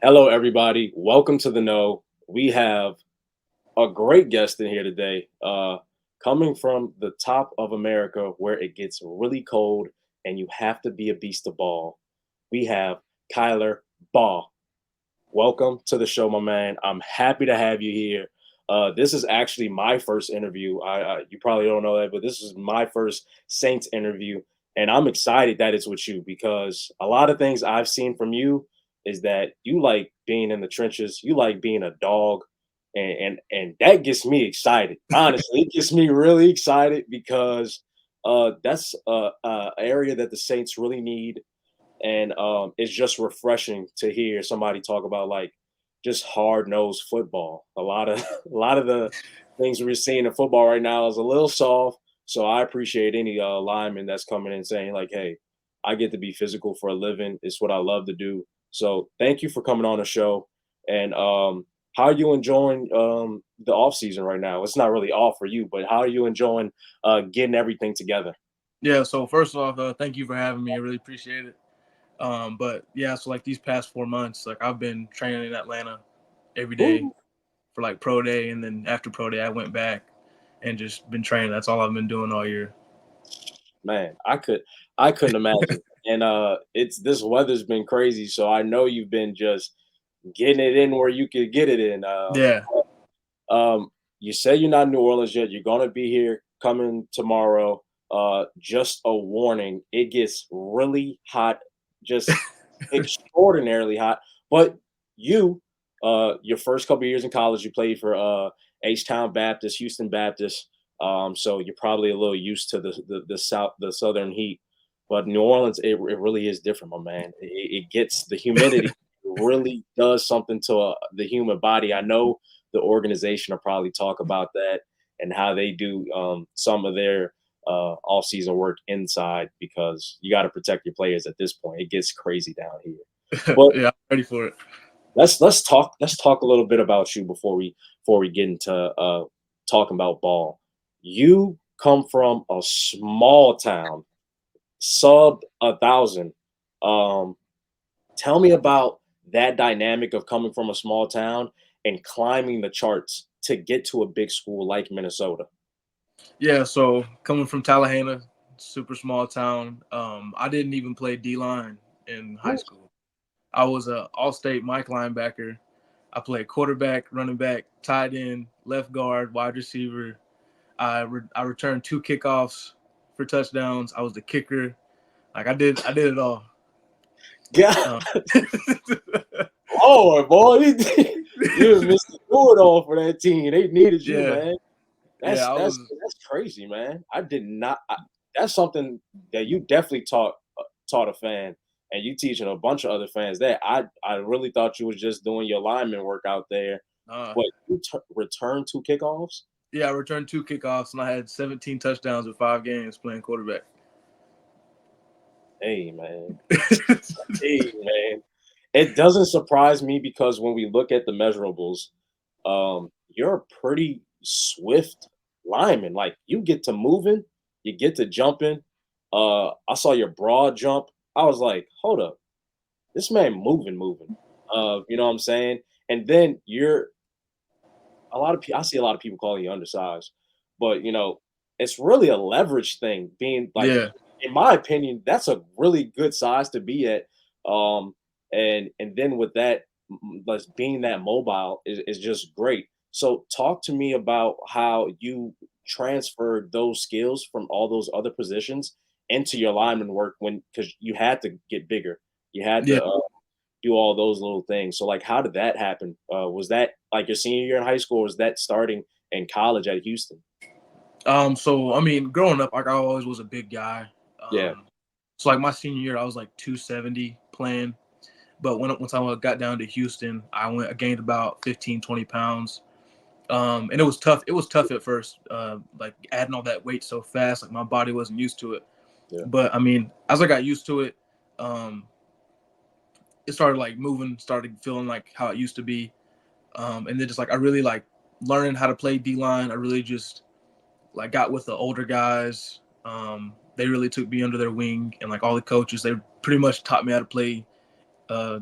Hello, everybody. Welcome to the Know. We have a great guest in here today, coming from the top of America where it gets really cold and you have to be a beast of ball. We have Kyler Baugh. Welcome to the show, my man. I'm happy to have you here. This is actually my first interview. You probably don't know that, but this is my first Saints interview, and I'm excited that it's with you because a lot of things I've seen from you is that you like being in the trenches, you like being a dog, and that gets me excited. Honestly, it gets me really excited because that's a area that the Saints really need, and it's just refreshing to hear somebody talk about like just hard nosed football. A lot of a lot of the things we're seeing in football right now is a little soft. So I appreciate any lineman that's coming in saying like, "Hey, I get to be physical for a living. It's what I love to do." So thank you for coming on the show. And how are you enjoying the off season right now? It's not really off for you, but how are you enjoying getting everything together? Yeah, so first off, thank you for having me. I really appreciate it. But yeah, so like these past 4 months, like I've been training in Atlanta every day Woo. for like pro day, and then after pro day, I went back and just been training. That's all I've been doing all year. Man, I couldn't imagine. And it's this weather's been crazy, so I know you've been just getting it in where you could get it in. Yeah, You say you're not in New Orleans yet. You're gonna be here coming tomorrow. Just a warning, it gets really hot, just extraordinarily hot. But you, your first couple years in college, you played for H-Town Baptist, Houston Baptist. So you're probably a little used to the southern heat. But New Orleans, it really is different, my man. It gets the humidity really does something to the human body. I know the organization will probably talk about that and how they do some of their off-season work inside because you got to protect your players at this point. It gets crazy down here. But yeah, I'm ready for it. let's talk a little bit about you before we get into talking about ball. You come from a small town, sub 1,000. Um, Tell me about that dynamic of coming from a small town and climbing the charts to get to a big school like Minnesota. Yeah, so coming from Tallahassee, super small town, I didn't even play D line in high Ooh. school. I was a all-state Mike linebacker. I played quarterback, running back, tight end, left guard, wide receiver. I returned 2 kickoffs for touchdowns. I was the kicker. Like I did it all. God, Um, Lord, boy, you missed the do it all for that team. They needed you, yeah, man. yeah. That's I that's was that's crazy, man. I did not. That's something that you definitely taught a fan, and you teaching a bunch of other fans that. I really thought you was just doing your lineman work out there, uh, but you returned 2 kickoffs. yeah. I returned 2 kickoffs and I had 17 touchdowns in 5 games playing quarterback. Hey, man. Hey, man. It doesn't surprise me because when we look at the measurables, you're a pretty swift lineman. Like you get to moving, you get to jumping. I saw your broad jump. I was like, hold up, this man moving. You know what I'm saying? And then you're a lot of people. I see a lot of people calling you undersized, but it's really a leverage thing. Being like, Yeah, in my opinion, that's a really good size to be at. Um, and then with that, being that mobile is just great. So talk to me about how you transferred those skills from all those other positions into your lineman work when because you had to get bigger. You had yeah. to do all those little things. So like, how did that happen? Was that like your senior year in high school? Or was that starting in college at Houston? So I mean, growing up, like I always was a big guy. Yeah. So like my senior year, I was like 270 playing. But once I got down to Houston, I gained about 15, 20 pounds. And it was tough. It was tough at first, like adding all that weight so fast. Like my body wasn't used to it. Yeah. But I mean, as I got used to it, um, it started like moving, started feeling like how it used to be. And then just like I really like learning how to play D line. I really just like got with the older guys. They really took me under their wing, and like all the coaches, they pretty much taught me how to play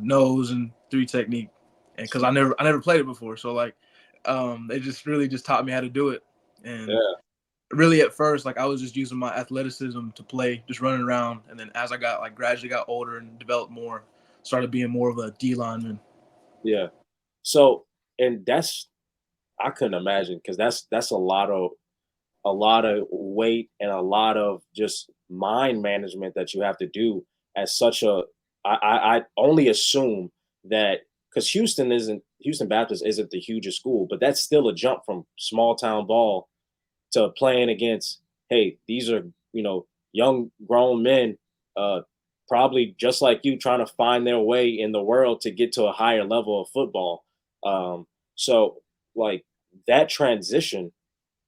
nose and three technique, and because I never played it before, so like they just really just taught me how to do it. And Yeah. really at first, like I was just using my athleticism to play, just running around, and then as I got like gradually got older and developed more, started being more of a D lineman. Yeah. So, and that's I couldn't imagine because that's a lot of weight and a lot of just mind management that you have to do as such a I only assume that because Houston Baptist isn't the hugest school, but that's still a jump from small town ball to playing against, hey, these are, young grown men, uh, probably just like you trying to find their way in the world to get to a higher level of football. So like that transition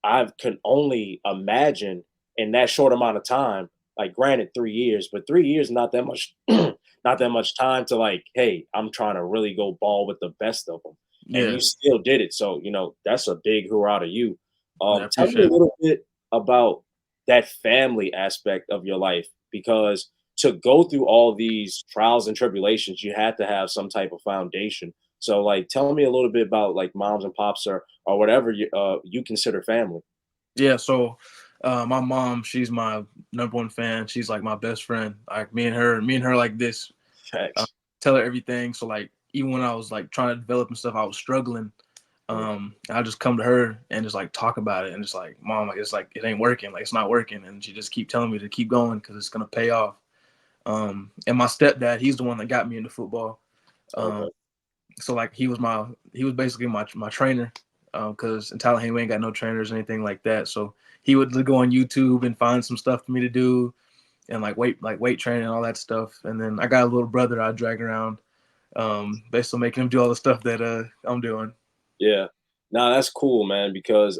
I can only imagine in that short amount of time. Like, granted, 3 years, but 3 years not that much, not that much time to like, hey, I'm trying to really go ball with the best of them, and Yeah, you still did it. So that's a big hurrah to you. yeah, I Tell me a appreciate it. little bit about that family aspect of your life because to go through all these trials and tribulations, you had to have some type of foundation. So, like, tell me a little bit about like moms and pops or whatever you consider family. Yeah, so my mom, she's my number one fan. She's like my best friend. Like me and her like this. Uh, Facts. tell her everything. So like even when I was like trying to develop and stuff, I was struggling. Mm, I just come to her and just like talk about it and just like, mom, like it's like it ain't working, like it's not working, and she just keep telling me to keep going because it's gonna pay off. And my stepdad, he's the one that got me into football. Um, okay. so like he was basically my trainer because in Tallahassee we ain't got no trainers or anything like that. So he would go on YouTube and find some stuff for me to do and like weight training and all that stuff. And then I got a little brother I drag around, basically making him do all the stuff that I'm doing. Yeah. No, that's cool, man, because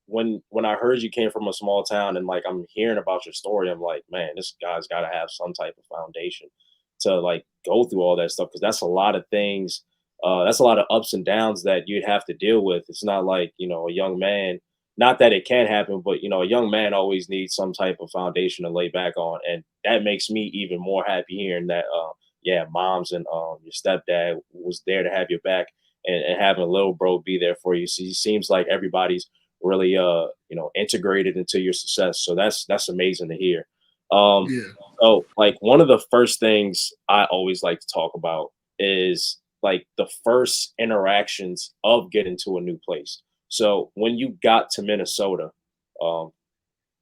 when I heard you came from a small town and like I'm hearing about your story, I'm like, man, this guy's got to have some type of foundation to like go through all that stuff because that's a lot of things. That's a lot of ups and downs that you'd have to deal with. It's not like a young man. Not that it can happen, but a young man always needs some type of foundation to lay back on, and that makes me even more happy hearing that. Yeah, moms and your stepdad was there to have your back, and having a little bro be there for you. So it seems like everybody's really integrated into your success. So that's amazing to hear. Um Yeah. so like one of the first things I always like to talk about is like the first interactions of getting to a new place. So when you got to Minnesota, um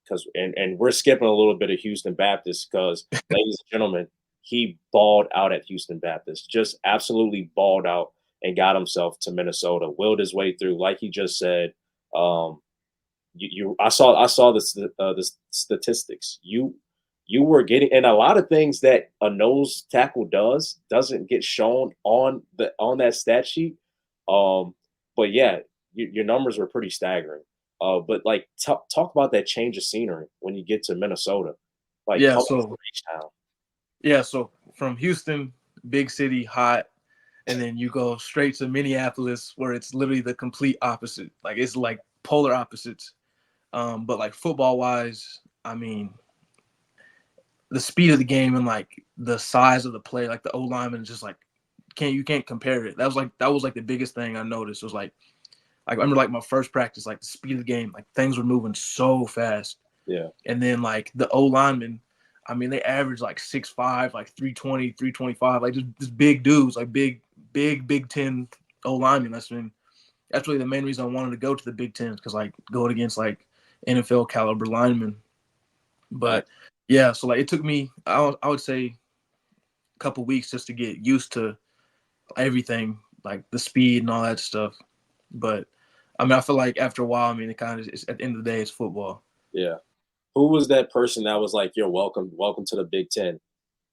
because and we're skipping a little bit of Houston Baptist because, ladies and gentlemen, he balled out at Houston Baptist, just absolutely balled out and got himself to Minnesota, willed his way through, like he just said. Um, I saw the statistics. You were getting, and a lot of things that a nose tackle doesn't get shown on that stat sheet. Um, but yeah, your numbers were pretty staggering. But like talk about that change of scenery when you get to Minnesota, like Yeah. coming from So H-Town. yeah. So from Houston, big city, hot, and then you go straight to Minneapolis, where it's literally the complete opposite. Like it's like polar opposites. But like football wise, I mean, the speed of the game and like the size of the play, like the O lineman is just like can't compare it. That was like the biggest thing I noticed was like I remember like my first practice, like the speed of the game, like things were moving so fast. Yeah, And then like the O linemen, I mean, they average like 6'5", like 320, 325, like just big dudes, like Big Ten O linemen. That's really the main reason I wanted to go to the Big Ten because like going against like NFL caliber linemen. But facts. yeah, so like it took me, I would say, a couple weeks just to get used to everything, like the speed and all that stuff. But I mean, I feel like after a while, I mean, it kind of is, at the end of the day, it's football. Yeah. Who was that person that was like, "You're welcome to the Big Ten"?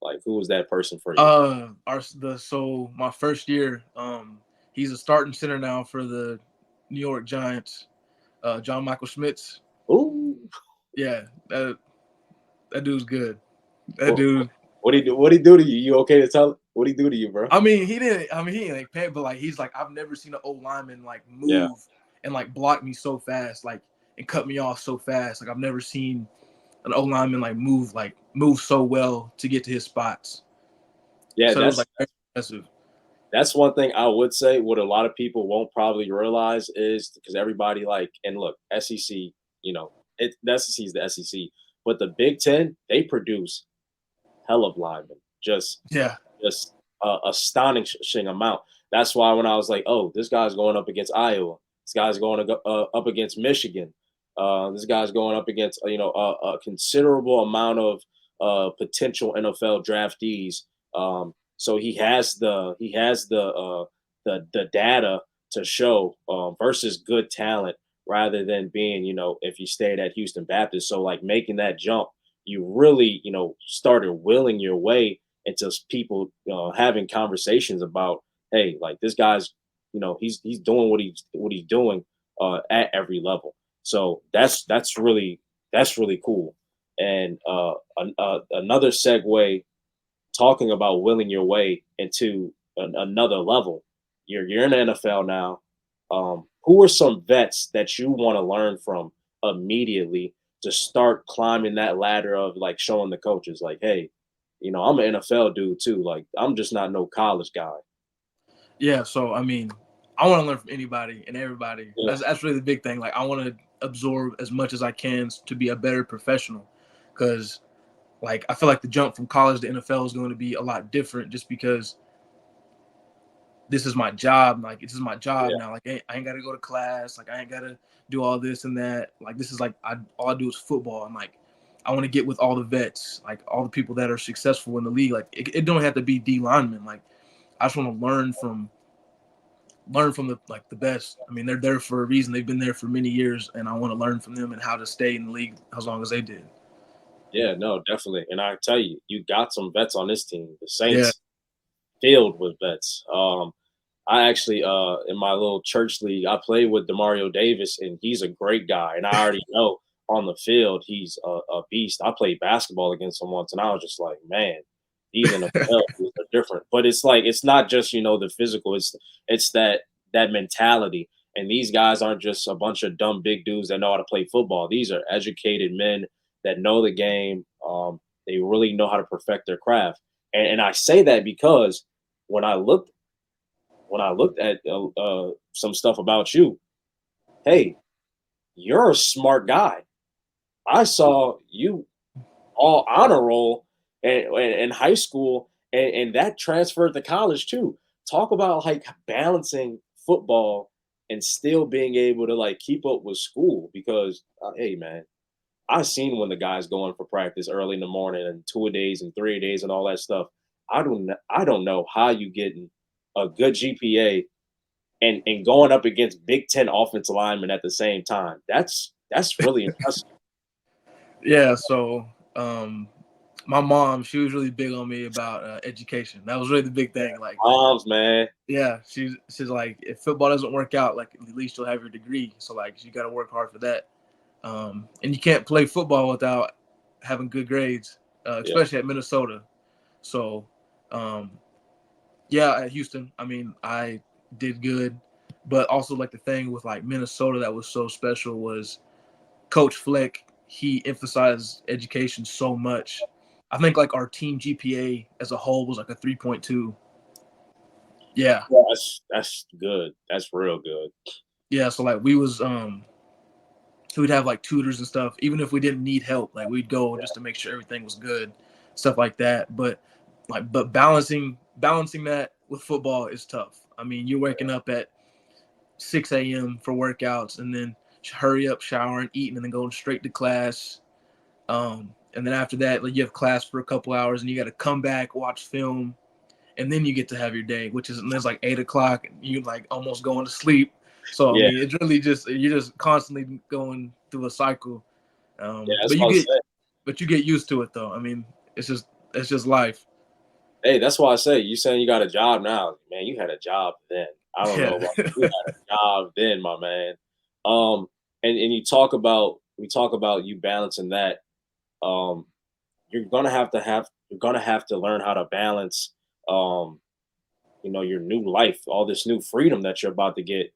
Like, who was that person for you? So my first year, he's a starting center now for the New York Giants. John Michael Schmitz. Ooh, Yeah, that dude's good. That what dude. what he do? What he do to you? You okay to tell? What he do to you, bro? I mean, he didn't. I mean, he ain't like pay, but like he's like I've never seen an old lineman like Yeah, move and like block me so fast, like and cut me off so fast. Like I've never seen an old lineman like move so well to get to his spots. yeah. So it was That's like very impressive. That's one thing I would say. What a lot of people won't probably realize is because everybody like, and look, SEC, the SEC is the SEC, but the Big Ten, they produce hell of linemen, Yeah, just astonishing amount. That's why when I was like, oh, this guy's going up against Iowa, this guy's going to go, up against Michigan, this guy's going up against a considerable amount of potential NFL draftees. So he has the data to show versus good talent rather than being if you stayed at Houston Baptist. So like making that jump, you really started willing your way into people having conversations about, hey, like this guy's he's doing what he's doing at every level. So that's really cool. And another segue, talking about willing your way into another level. You're in the NFL now. Who are some vets that you want to learn from immediately to start climbing that ladder of like showing the coaches like, hey, I'm an NFL dude too. Like I'm just not no college guy. yeah. So I mean, I want to learn from anybody and everybody. Yeah, That's really the big thing. Like I want to absorb as much as I can to be a better professional, because like I feel like the jump from college to NFL is going to be a lot different, just because this is my job. Like this is my job yeah, now. Like I ain't got to go to class. Like I ain't got to do all this and that. Like this is like all I do is football. I'm like I want to get with all the vets, like all the people that are successful in the league. Like it don't have to be D linemen. Like I just want to learn from the best. I mean, they're there for a reason. They've been there for many years, and I want to learn from them and how to stay in the league as long as they did. yeah. No, definitely. And I tell you, you got some vets on this team. The Yeah, Saints filled with vets. I actually, in my little church league, I played with Demario Davis, and he's a great guy. And I already know on the field he's a beast. I played basketball against him once, and I was just like, man, these NFL dudes are different. But it's like it's not just the physical. It's that mentality. And these guys aren't just a bunch of dumb big dudes that know how to play football. These are educated men that know the game. They really know how to perfect their craft. And I say that because when I looked at some stuff about you, hey, you're a smart guy. I saw you all honor roll in high school, and that transferred to college too. Talk about like balancing football and still being able to like keep up with school because hey man, I've seen when the guys going for practice early in the morning and 2 days and 3 days and all that stuff. I don't know how you getting a good GPA and going up against Big Ten offensive linemen at the same time. That's really impressive. yeah. So my mom, she was really big on me about education. That was really the big thing. Like Moms, man. yeah, she's like, if football doesn't work out, like at least you'll have your degree. So like you got to work hard for that. And you can't play football without having good grades, Yeah, especially at Minnesota. So um, yeah, at Houston, I mean, I did good, but also like the thing with like Minnesota that was so special was Coach Fleck. He emphasized education so much. I think like our team GPA as a whole was like a 3.2. Yeah, yeah, that's good. That's real good. yeah. So like we'd have like tutors and stuff. Even if we didn't need help, like we'd go just to make sure everything was good, stuff like that. But balancing that with football is tough. I mean, you're waking up at 6 a.m. for workouts and then hurry up, showering, eating, and then going straight to class. And then after that, like you have class for a couple hours, and you got to come back, watch film, and then you get to have your day, which is and it's like 8 o'clock, and you like almost going to sleep. So I Yeah, mean, it's really just you're just constantly going through a cycle. yeah. That's But what I say. you get used to it though. I mean, it's just life. Hey, that's why I say you saying you got a job now, man. You had a job then. I don't know Yeah. about you had a job then, my man. Um, and you talk about we talk about you balancing that. Um, you're gonna have to learn how to balance um your new life, all this new freedom that you're about to get,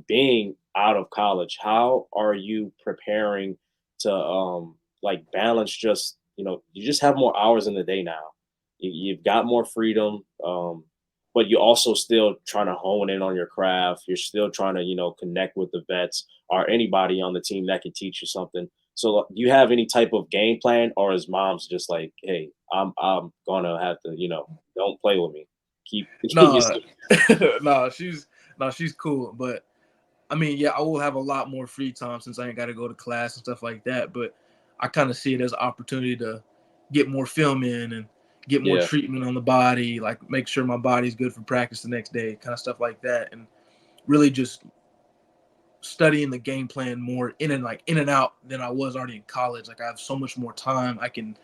being out of college. How are you preparing to like balance you just have more hours in the day now. You've got more freedom. but you're also still trying to hone in on your craft. You're still trying to, connect with the vets or anybody on the team that can teach you something. So, do you have any type of game plan, or is mom's just like, "Hey, I'm gonna have to, don't play with me. Keep me No, safe." no, she's cool. But I mean, yeah, I will have a lot more free time since I ain't got to go to class and stuff like that. But I kind of see it as an opportunity to get more film in and get more Yeah, treatment on the body, like make sure my body's good for practice the next day, kind of stuff like that, and really just studying the game plan more in and out than I was already in college. Like I have so much more time. I can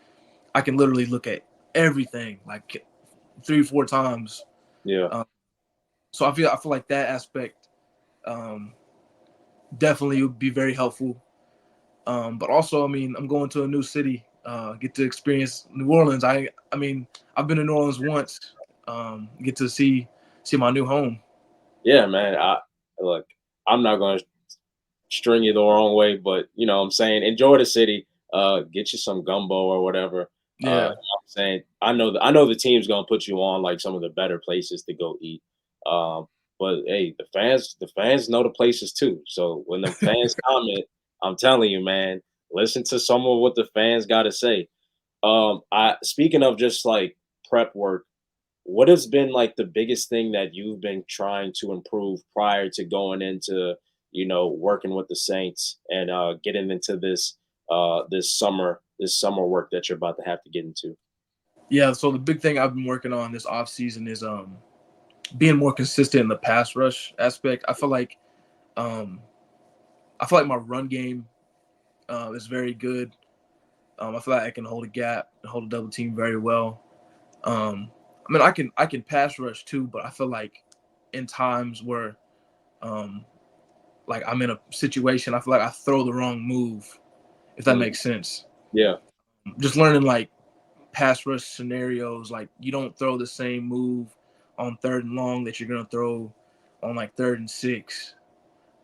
literally look at everything like 3 or 4 times. yeah, Um, so I feel like that aspect um, definitely would be very helpful. But also, I mean, I'm going to a new city, get to experience New Orleans. I mean, I've been to New Orleans once. Get to see my new home. yeah, man. I look. I'm not gonna string you the wrong way, but I'm saying enjoy the city. Get you some gumbo or whatever. Yeah, I'm saying I know the team's gonna put you on like some of the better places to go eat. Um, but hey, the fans know the places too. So when the fans comment, I'm telling you, man, listen to some of what the fans got to say. I speaking of just like prep work, what has been like the biggest thing that you've been trying to improve prior to going into, working with the Saints and getting into this summer work that you're about to have to get into? yeah. So the big thing I've been working on this off season is being more consistent in the pass rush aspect. Um I feel like my run game is very good. I feel like I can hold a gap and hold a double team very well. I mean, I can pass rush too, but I feel like in times where um, like I'm in a situation, I feel like I throw the wrong move, if that Mm, makes sense. yeah, Just learning like pass rush scenarios, like you don't throw the same move on 3rd and long that you're gonna throw on like 3rd and 6,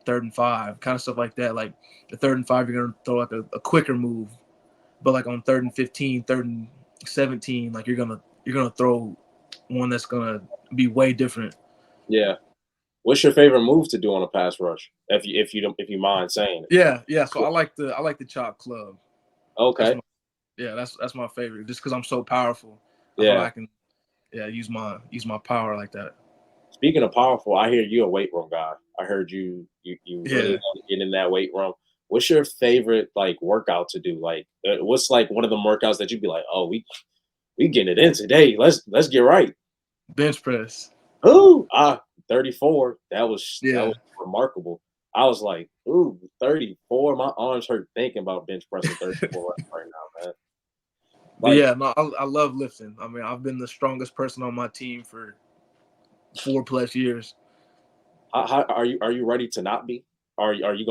3rd and 5, kind of stuff like that. Like the 3rd and 5, you're gonna throw like a quicker move, but like on 3rd and 15, 3rd and 17, like you're gonna throw one that's gonna be way different. yeah. What's your favorite move to do on a pass rush? If you mind saying it. Yeah, yeah. So I like the chop club. That's Okay. my yeah. That's my favorite. Just because I'm so powerful, I feel Yeah. like I can use my power like that. Speaking of powerful, I hear you a weight room guy. I heard you really Yeah. want to get in that weight room. What's your favorite like workout to do? Like, what's like one of the workouts that you'd be like, oh, we getting it in today. Let's get right. Bench press. Ooh, 34. That was Yeah. remarkable. I was like, ooh, 34. My arms hurt thinking about bench pressing 34 right now, man. But Like, yeah, no, I love lifting. I mean, I've been the strongest person on my team for 4 plus years. how are you ready to not be? Are you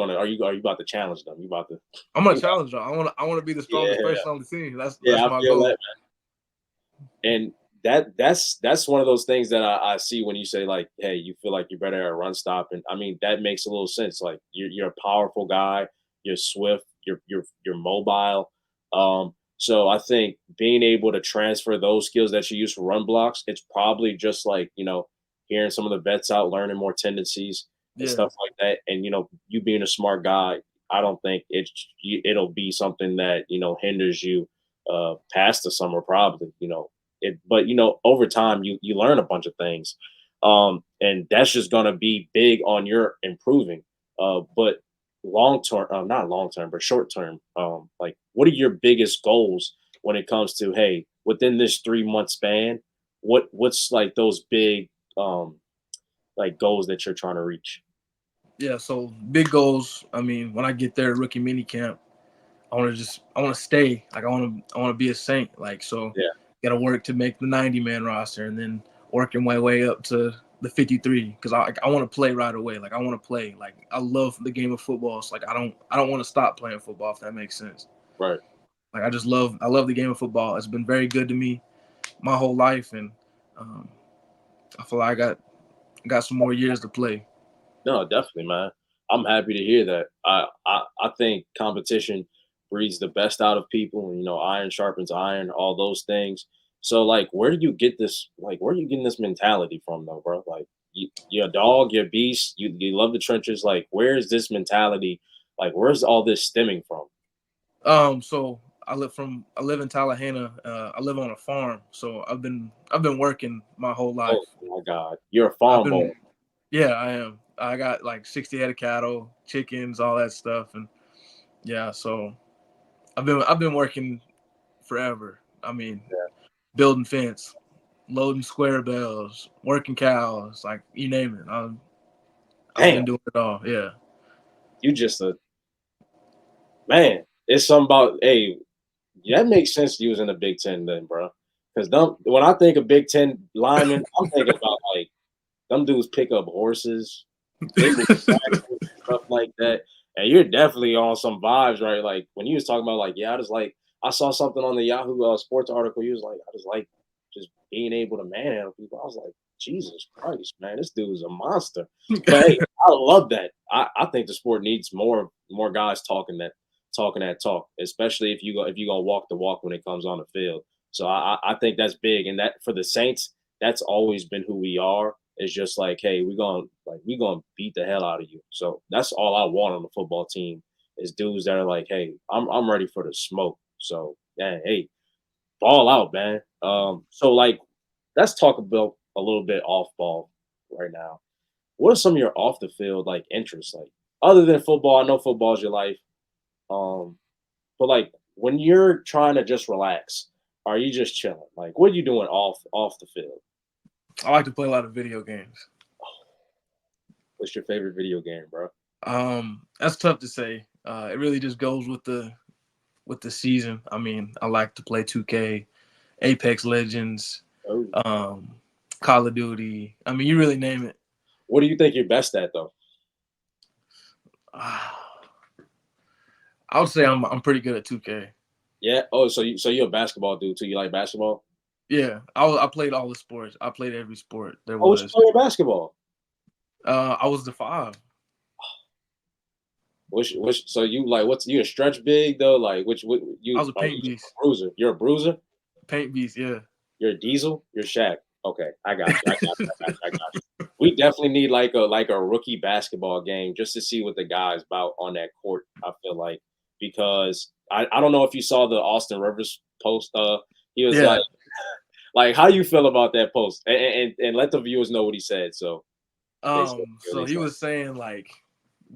about to challenge them? You about to? I'm gonna challenge y'all. I want to be the strongest Yeah, person on the team. That's yeah, I my feel that. goal. And that's one of those things that I see when you say like, hey, you feel like you're better at run stop, and I mean that makes a little sense. Like you're a powerful guy, you're swift, you're mobile. So I think being able to transfer those skills that you use for run blocks, it's probably just like hearing some of the vets out, learning more tendencies and Yeah. stuff like that. And you being a smart guy, I don't think it'll be something that hinders you past the summer probably. But over time you learn a bunch of things, and that's just going to be big on your improving. But long term, not long term but short term, like what are your biggest goals when it comes to, hey, within this 3 month span, what's like those big like goals that you're trying to reach? Yeah. So big goals. I mean, when I get there, rookie mini camp, I want to stay. Like I want to be a Saint. Like so, Yeah, got to work to make the 90-man roster, and then working my way up to the 53 because I want to play right away. Like I want to play. Like I love the game of football. So like I don't want to stop playing football if that makes sense. right. Like I love the game of football. It's been very good to me my whole life, and um, I feel like I got some more years to play. No, definitely, man. I'm happy to hear that. I think competition breeds the best out of people. Iron sharpens iron, all those things. So like, where do you get this? Like, where are you getting this mentality from, though, bro? Like, you're a dog, you're a beast. You love the trenches. Like, where is this mentality? Like, where's all this stemming from? So I live in Tallahassee. I live on a farm, so I've been working my whole life. Oh my God, you're a I've farm boy. been Yeah, I am. I got like 60 head of cattle, chickens, all that stuff, and yeah. So I've been working forever. I mean, building fence, loading square bells, working cows, like you name it. I've Damn, been doing it all. Yeah. you just a man. It's something about hey. That makes sense using the Big Ten then, bro. Because when I think of Big Ten linemen, I'm thinking about like them dudes pick up horses, they move tractors, stuff like that. And you're definitely on some vibes, right? Like when you was talking about like, yeah, I saw something on the Yahoo Sports article. You was like, I just like just being able to manhandle people. I was like, Jesus Christ, man, this dude is a monster. But hey, I love that. I think the sport needs more guys talking that talk, especially if you gonna walk the walk when it comes on the field. So I think that's big, and that for the Saints, that's always been who we are. It's just like, hey, we gonna beat the hell out of you. So that's all I want on the football team is dudes that are like, hey, I'm ready for the smoke. So yeah, hey, ball out, man. So like, let's talk about a little bit off ball right now. What are some of your off the field like interests? Like other than football, I know football is your life. Um, but like when you're trying to just relax, are you just chilling? Like what are you doing off the field? I like to play a lot of video games. What's your favorite video game, bro? That's tough to say. It really just goes with the season. I mean, I like to play 2K, Apex Legends, Oh. um, Call of Duty. I mean, you really name it. What do you think you're best at though? I would say I'm pretty good at 2K. Yeah. Oh, so you're a basketball dude too. You like basketball? Yeah, I played all the sports. I played every sport there Oh, what you was. play in basketball? I was the five. So you like what's you a stretch big though? Like which what I you was a are paint you just beast. a bruiser? You're a bruiser? Paint beast. Yeah. You're a diesel? You're Shaq. Okay, I got you. I got you. We definitely need like a rookie basketball game just to see what the guy's about on that court, I feel like. Because I don't know if you saw the Austin Rivers post. He was Yeah. like how you feel about that post? And let the viewers know what he said. So So they he said. was saying like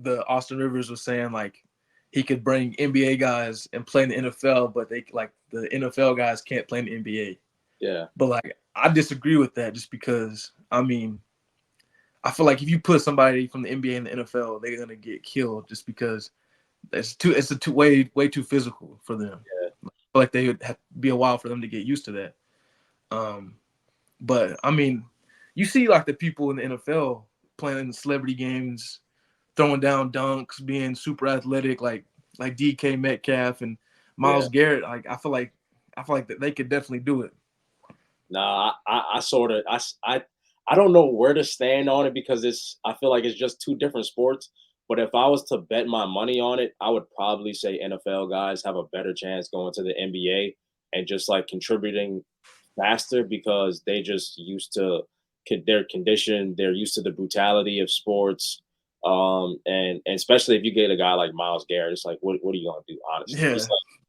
the Austin Rivers was saying like he could bring NBA guys and play in the NFL, but they like the NFL guys can't play in the NBA. Yeah. But like I disagree with that just because I mean I feel like if you put somebody from the NBA and the NFL, they're gonna get killed just because it's a too way too physical for them. Yeah. I feel like they would have to be a while for them to get used to that. Um, but I mean, you see like the people in the NFL playing celebrity games, throwing down dunks, being super athletic, like DK Metcalf and Yeah. Myles Garrett. Like I feel like that they could definitely do it. Nah, I sort of I don't know where to stand on it because I feel like it's just two different sports. But if I was to bet my money on it, I would probably say NFL guys have a better chance going to the NBA and just like contributing faster because they just used to their condition, they're used to the brutality of sports. And especially if you get a guy like Miles Garrett, it's like what are you gonna do? Honestly, Yeah,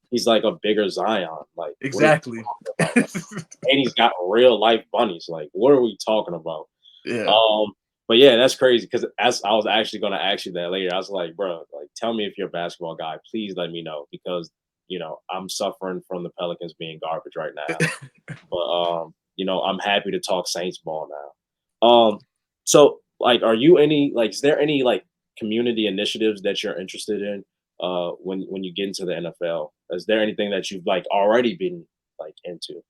he's like a bigger Zion. Like what are you exactly. talking about? Like, and he's got real life bunnies. Like, what are we talking about? Yeah. Um, but yeah, that's crazy because as I was actually going to ask you that later, I was like, bro, like, tell me if you're a basketball guy. Please let me know because I'm suffering from the Pelicans being garbage right now. But I'm happy to talk Saints ball now. So like, are you any like, is there any like community initiatives that you're interested in? When you get into the NFL, is there anything that you've like already been like into?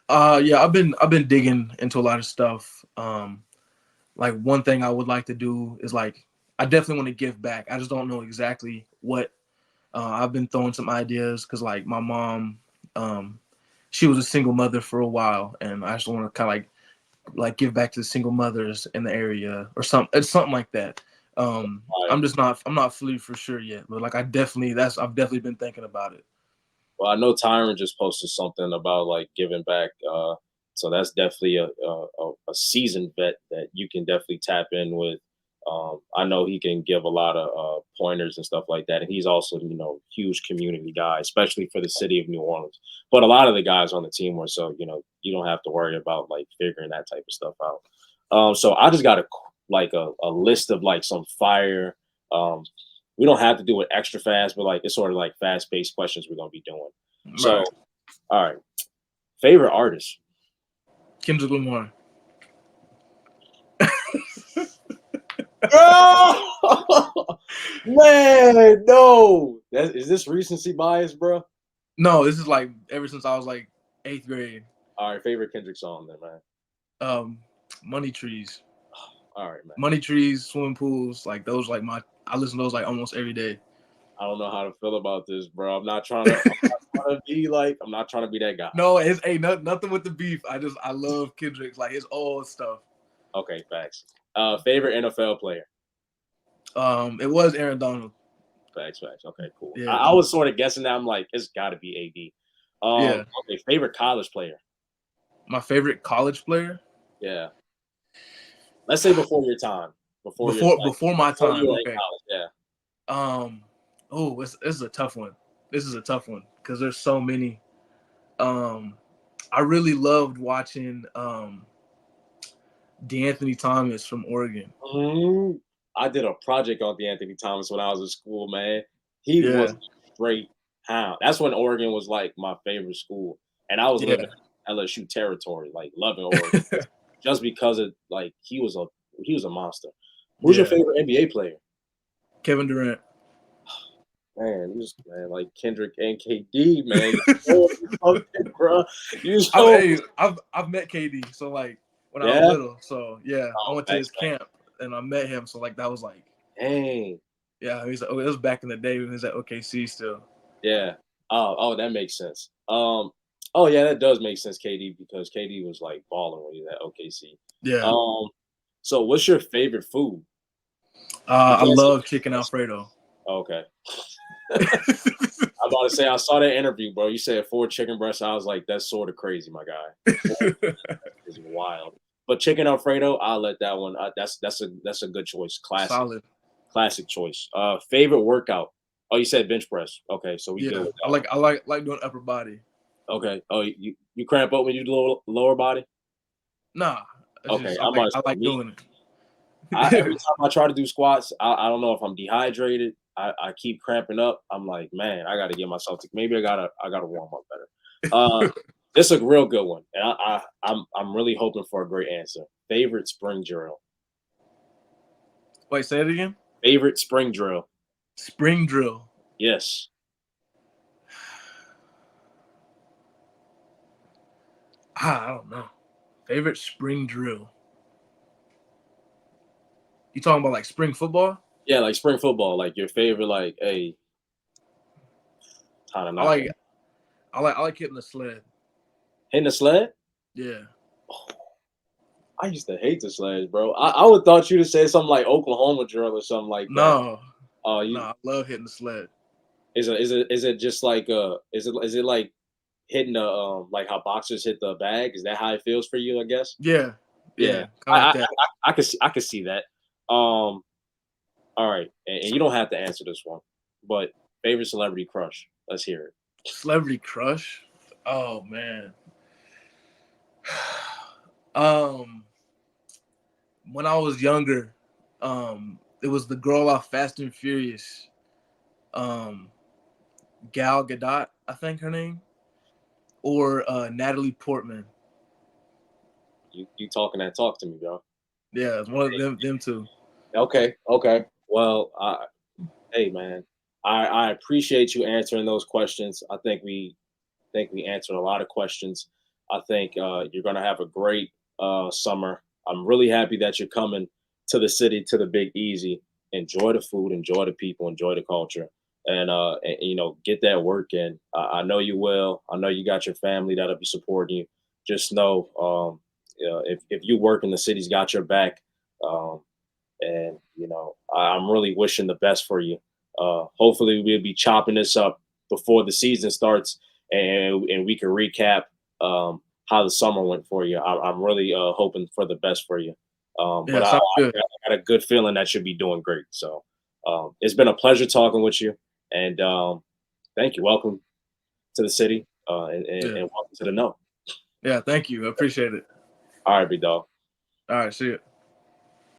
Yeah, I've been digging into a lot of stuff. Like one thing I would like to do is like I definitely want to give back. I just don't know exactly what. I've been throwing some ideas because like my mom, um, she was a single mother for a while, and I just want to kind of like give back to the single mothers in the area or something. It's something like that. Like, I'm not fully for sure yet, but like I've definitely been thinking about it. Well, I know Tyron just posted something about like giving back. So that's definitely a seasoned vet that you can definitely tap in with. I know he can give a lot of pointers and stuff like that, and he's also huge community guy, especially for the city of New Orleans. But a lot of the guys on the team were so you don't have to worry about like figuring that type of stuff out. So I just got a list of like some fire. Um, we don't have to do it extra fast, but like it's sort of like fast paced questions we're gonna be doing. So, Right. all right, favorite artist. Kendrick Lamar. Oh, man, no. Is this recency bias, bro? No, this is like ever since I was like 8th grade. All right, favorite Kendrick song then, man. Money Trees. All right, man. Money Trees, Swimming Pools, like those I listen to those like almost every day. I don't know how to feel about this, bro. I'm not trying to I'm not trying to be that guy. No, it's ain't nothing with the beef. I love Kendrick's like his old stuff. Okay, facts. Favorite NFL player. It was Aaron Donald. Facts. Okay, cool. Yeah. I was sort of guessing that. I'm like, it's got to be AD. Yeah. Okay, favorite college player. My favorite college player. Yeah. Let's say before your time. Before my before you time. were in Okay. college. Yeah. This is a tough one. This is a tough one because there's so many. I really loved watching DeAnthony Thomas from Oregon. I did a project on DeAnthony Thomas when I was in school, man. He Yeah. was a straight hound. That's when Oregon was like my favorite school. And I was living in LSU territory, like loving Oregon. Just because of like he was a monster. Who's your favorite NBA player? Kevin Durant. Man, like Kendrick and KD, man. Bro. I've met KD, so like when I was little. So yeah, I went to his camp and I met him. So like that was like, dang. Yeah, he's like, it was back in the day when he was at OKC still. Yeah. Oh, that makes sense. Oh yeah, that does make sense, KD, because KD was like balling when he was at OKC. Yeah. So what's your favorite food? I love chicken Alfredo. Okay. I'm about to say I saw that interview, bro. You said 4 chicken breasts. I was like, that's sort of crazy, my guy. It's wild. But chicken Alfredo, I'll let that one. That's a good choice. Classic choice. Favorite workout. Oh, you said bench press. Okay, so we good with that. I like doing upper body. Okay. Oh, you cramp up when you do lower body? Nah. Okay, I like doing it. Every time I try to do squats, I don't know if I'm dehydrated. I keep cramping up. I'm like, man, I got to get myself to. Maybe I gotta warm up better. This is a real good one, and I'm really hoping for a great answer. Favorite spring drill. Wait, say it again. Favorite spring drill. Spring drill. Yes. I don't know. Favorite spring drill. You talking about like spring football? Yeah, like spring football. Like your favorite, like, hey. I like hitting the sled. Hitting the sled? Yeah. Oh, I used to hate the sleds, bro. I would thought you to say something like Oklahoma drill or something like that. No. I love hitting the sled. Is it just like is it like hitting the like how boxers hit the bag? Is that how it feels for you? I guess. Yeah. I could see that. All right, and you don't have to answer this one, but favorite celebrity crush. Let's hear it. Celebrity crush. Oh man. When I was younger, it was the girl off Fast and Furious. Gal Gadot, I think her name, or Natalie Portman. You talking that talk to me, bro? Yeah, it's one of them two. Okay. Well, hey man, I appreciate you answering those questions. I think we answered a lot of questions. I think you're gonna have a great summer. I'm really happy that you're coming to the city, to the Big Easy. Enjoy the food, enjoy the people, enjoy the culture, and get that work in. I know you will. I know you got your family that'll be supporting you. Just know, if you work in the city's got your back. And I'm really wishing the best for you. Hopefully we'll be chopping this up before the season starts, and we can recap how the summer went for you. I'm really hoping for the best for you. But Yeah, sounds good. I got a good feeling that you'll be doing great. So it's been a pleasure talking with you, and thank you. Welcome to the city, Yeah. and welcome to the know. Yeah, thank you. I appreciate it. All right, big dog. All right, see you.